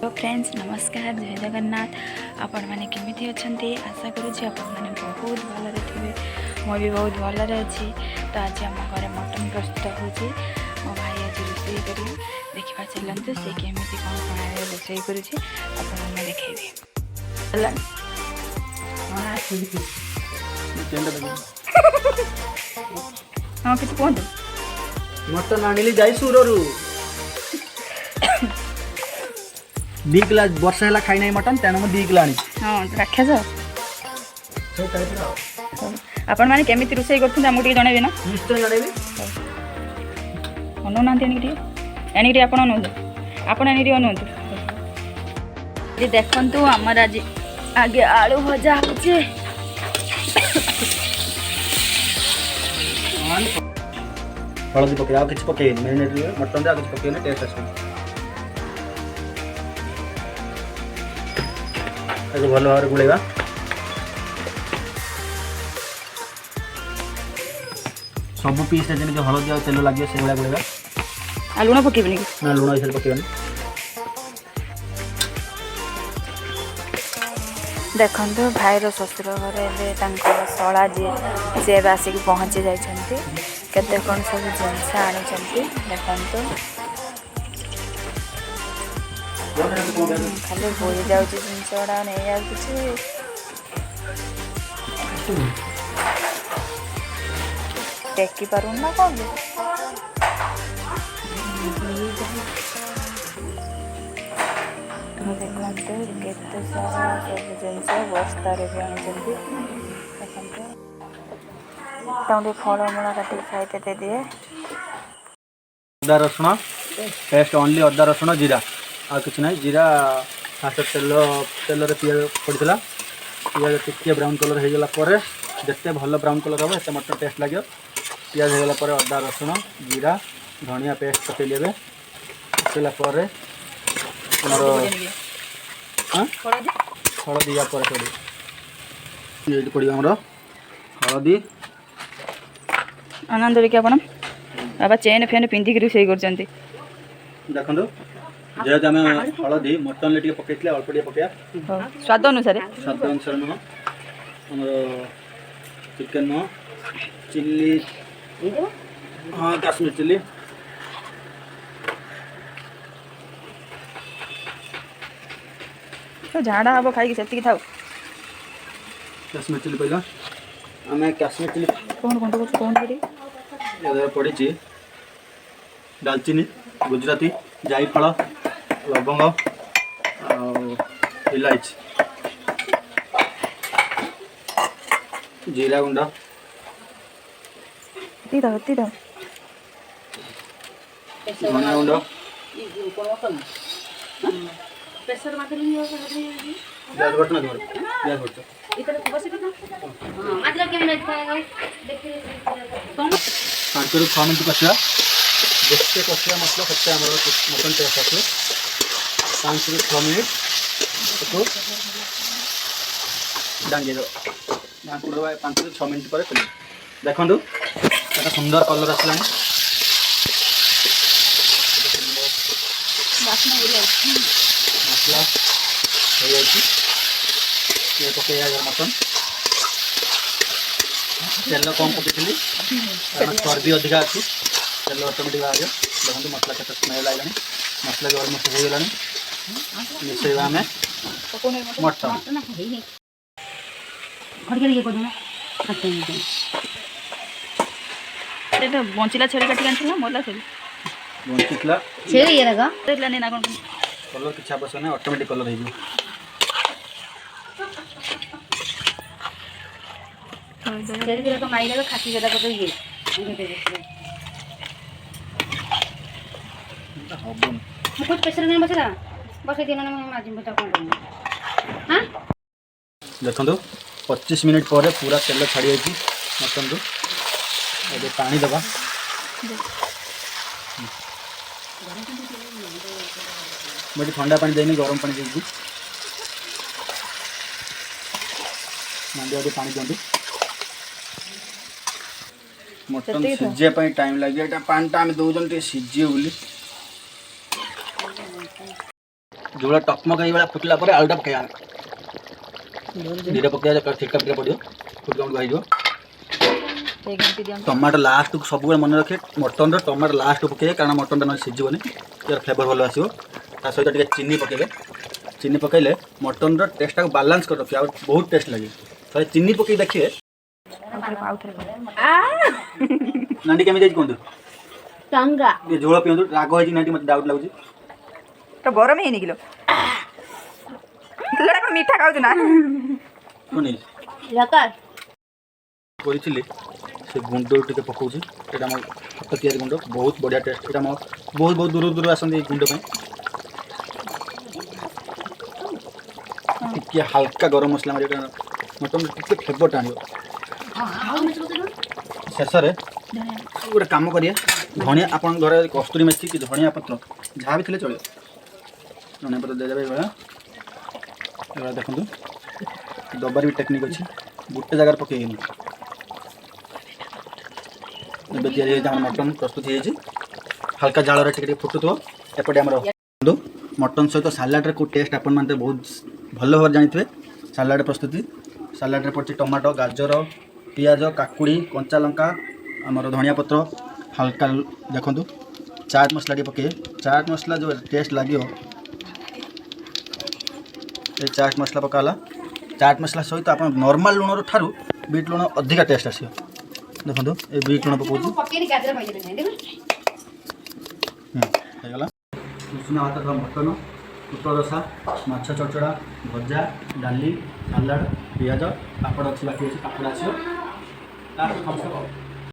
तो फ्रेंड्स नमस्कार जय जगन्नाथ। आपण मैंने केमी अच्छा आशा करुँचे आपण मैंने बहुत भलरे थे। मुझे बहुत भलरे अच्छी। तो आज आम घर मटन प्रस्तुत हो मो भाई आज रोषे कर देखा चलते से केमी कौन प्रणाली रोषे करुँचे देखेबी। हाँ किसी कहतु मटन आनिली जाई सुररु 2 किलो वर्षा है खाई ना मटन तेना 2 किलो आनी। हाँ राक्षस आपण मैंने केमी रोषे कर आमको जनइबे ना निश्चय जनइबी अनुना एणिक आप आपण एणिक अनुंतु देखु आमर आज आगे आलू भजा हो हलदी पके आ किसी पके मैरिनेट मटन दे आ किसी पके टेस्ट आस भल भाव गुड़ेगा। सब पीस जमी हलदी आ तेल लगे से भाया गुड़ेगा। आ लुण पकेबनी ना लुण इसे पकेबनी। देखो भाईर शशुर घर शला जी आसिक पहुँची जाते केते कौन सब जिनस आनी देखो खाली बोली जाऊँ जिनस गुड़ा नहीं आ टेकी पार ना कौन देखते केते सारा सब जिनस बस्तार भी आनी देखते फलमूल काटिक खाइते दे दिए। अदा रसुण पेस्ट ओनली अदा रसुण जीरा आ किसी ना जीरा फास्ट तेल तेल पिज पड़ता पिज टिके ब्राउन कलर हो गला जिते भल ब्राउन कलर हम एत मटन टेस्ट लगे। पिज हो गला अदा रसुण जीरा धनिया पेस्ट पकईले पकईला हलदी पड़े आमर हलदी आनंद देखिए आप बाबा चेन फेन पिंधिक रोषे कर देखो जेहेतु आम हलदी मटन टे पकई अल्प टे पकया स्वाद अनुसार नुह आम चिकेन नुह चिल्ली हाँ काश्मीर चिल्ली तो झाड़ा हम खाई से था काश्मीर चिल्ली पहला आम काश्मीर चिल्ली कौन कौन कौन पड़ी दालचीनी गुजराती जायफल लवंग इलायची जीरा गुंड धनिया गुंड गैस बटना गैस बट पाँच रू 6 मिनट कसा जिते कसा मतलब से मटन टेस्ट आस 5 रू 6 मिनट डांगे दो 5 रू 6 मिनट पर देखो एक सुंदर कलर आसला मसला हो पकई मटन तेल कम पकई कारण चर्बी अधिका अच्छी तेल ऑटोमेटिक बाहर देखो मसला के स्मेल आइलानी मसला भी अलमोस्ट हो गलानी मिसेबा आम मटन बंचिला छेड़ी काटिक आना मरला छेड़ी बंचीला छेड़ी ना कौन कलर किसी आवश्यक नहीं ऑटोमेटिक कलर हो देखो 25 मिनट पर पूरा तेल छाड़ी मटन रू अब पानी दबा मुझे ठंडा पानी देनी गरम पानी देगी मांडिया पानी दिखाँ मटन सीझे टाइम लगे पानी आम दौन सीझे बोली जो टकमक ये फुटला पर आलुटा पकड़ा धीरे पकड़ा ठीक ठाक पड़ो फुट हो टमाटो लास्ट को सब मन रखे मटन टमाटो लास्ट पकड़े कारण मटन टा सीझबनी यार फ्लेवर भल आसो ता सहित टे चीनी पकड़े चीनी पकड़े मटन टेस्ट को बालांस कर रखे बहुत टेस्ट लगे तो चीनी पकड़ देखिए नानी केमी कहतु टंगा ये झोल पिंतु राग हो नाटी मत डाउट लगुच तो गरम ही निकलो लड़ा मीठा खाऊ ना शुणी लकार करी से गुंड टे पकाऊँ यहाँ मो हाथ या गुंड बहुत बढ़िया टेस्ट यहाँ मो बहुत बहुत दूर दूर आसती गुंड टे हल्का गरम मसला मारे मटन टे फ्लेवर टाण शेष गोटे कम करिए धनिया आप घर कस्तूरी मेथी कि धनिया पत्र जहाँ भी थे चलो धनिया पत्र दे देवे देखो दबार भी टेक्निक अच्छी गोटे जगार पकईनी मटन प्रस्तुत हो हल्का जाल फुटुव एपटे आम मटन सहित सालाड को टेस्ट आप बहुत भल भाव जानी सालाड प्रस्तुति सालाड पड़े टमाटो गाजर पियाज काकुड़ी कंचा लंका आमर धनिया पत्र हल्का देखो चाट मसला पकड़े चाट मसला जो टेस्ट लगे ये चाट मसला पकाला चाट मसला सहित आप नॉर्मल लुण ठारू बीट लुण अधिका टेस्ट आस देखो ये बीट लुण पकाऊँ उषुना भात मटन पुटल रसा माछ चचड़ा भजा डाली सालाड पियाज पापड़ अच्छी बाकी अच्छी पापड़ आस